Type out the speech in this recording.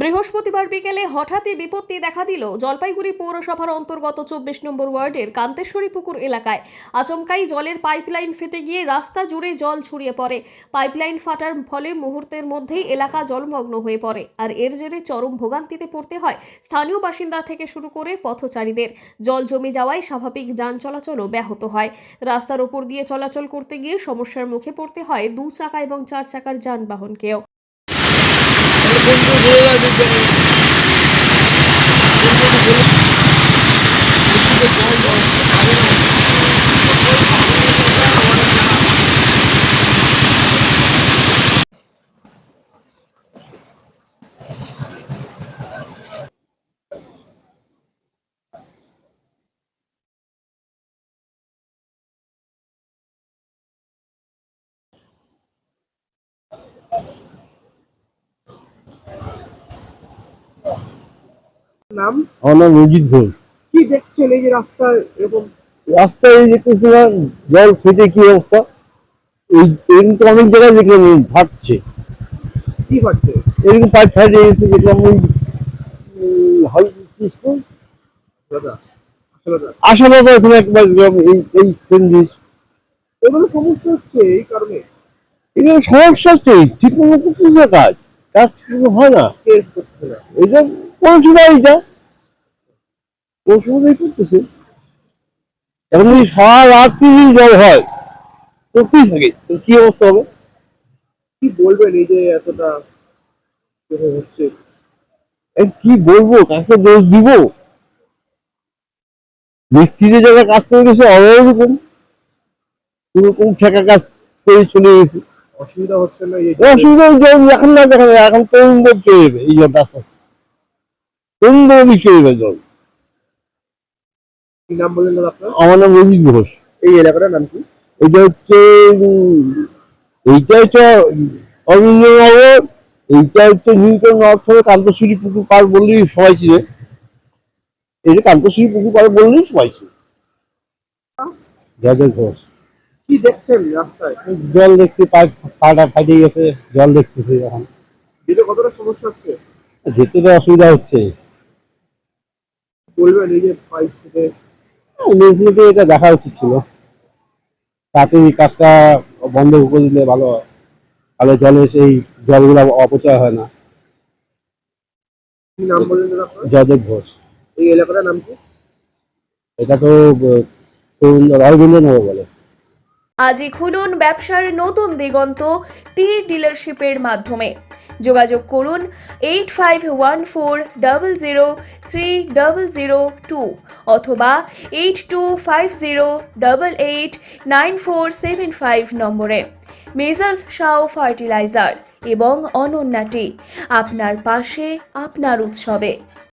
বৃহস্পতিবার বিকেলে হঠাৎই বিপত্তি দেখা দিল জলপাইগুড়ি পৌরসভার অন্তর্গত 24 নম্বর ওয়ার্ডের কান্তেশ্বরী পুকুর এলাকায়। আচমকাই জলের পাইপলাইন ফেটে গিয়ে রাস্তা জুড়ে জল ছড়িয়ে পড়ে। পাইপলাইন ফাটার ফলে মুহূর্তের মধ্যেই এলাকা জলমগ্ন হয়ে পড়ে, আর এর জেরে চরম ভোগান্তিতে পড়তে হয় স্থানীয় বাসিন্দা থেকে শুরু করে পথচারীদের। জল জমে যাওয়ায় স্বাভাবিক যান চলাচলও ব্যাহত হয়। রাস্তার ওপর দিয়ে চলাচল করতে গিয়ে সমস্যার মুখে পড়তে হয় 2 চাকা এবং 4 চাকার যানবাহনকেও। নাম? আমার নাম রঞ্জিত ঘোষ। কি দেখছেন এই যে রাস্তা এরকম? রাস্তায় দেখতেছিলাম জল ফেটে কি অবস্থা। এরকম তো অনেক জায়গায় দেখলাম ফাটছে, কি হচ্ছে? এরকম পাইপ ফাটে গেছে দেখলাম। ওই দাদা আসলে দাদা আশাবাদ ওখানে একবার দেখলাম এই সেন্ডিস। এগুলো সমস্যা হচ্ছে এই কারণে। এগুলো সমস্যা হচ্ছে, ঠিক মতো করতেছে কাজ, কাজ ঠিক হয় না। কেস করছে না। এইটা পৌরসভায় করতেছে। এখন যদি সারা রাত যদি জল হয় করতেই থাকে, তো কি অবস্থা হবে? কি বলবেন এই যে এতটা এরকম হচ্ছে? কি বলবো, কাকে দোষ দিব? মিস্ত্রির যারা কাজ করে গেছে ওরকম ওরকম ঠেকা কাজ করে চলে গেছে। অসুবিধা হচ্ছে না এই অসুবিধা এখন না, দেখেন এখন তরুণ বোধ চলে যাবে এই জলটা, আস্তে আস্তে তরুণ বোধই চলে যাবে জল। কি নাম বললেন দাদা আপনার? আমার নাম রঞ্জিত ঘোষ। এই এলাকাটার নাম কি? এটা হচ্ছে এইটা হচ্ছে অরবিন্দনগর, এইটা হচ্ছে নিউটন নর্থ, কান্তশ্বরী পুকুর পাড় বললেই সবাই চিনে। এটা কান্তশ্বরী পুকুর পাড় বললেই সবাই চিনে। জয়দেব ঘোষ। কি দেখছেন রাস্তায়? জল দেখছি, পাইপ ফাটা ফাটিয়ে গেছে, জল দেখতেছি এখন। যেটা কতটা সমস্যা হচ্ছে যেতে তো অসুবিধা হচ্ছে। বলবেন এই যে পাইপ থেকে? মিউনিসিপালিটি এটা দেখা উচিত ছিল, তাতে এই কাজটা বন্ধ করে দিলে ভালো হয়, তাহলে জলে সেই জলগুলো অপচয় হয় না। কি নাম বললেন দাদা আপনার? জয়দেব ঘোষ। এই এলাকাটার নাম কি? এটা তো অরবিন্দনগর বলে। আজই খুলুন ব্যবসার নতুন দিগন্ত টি ডিলারশিপের মাধ্যমে। যোগাযোগ করুন 8514003002 অথবা 8250889475 নম্বরে। মেজার্স শাও ফার্টিলাইজার এবং অনন্যা টি, আপনার পাশে আপনার উৎসবে।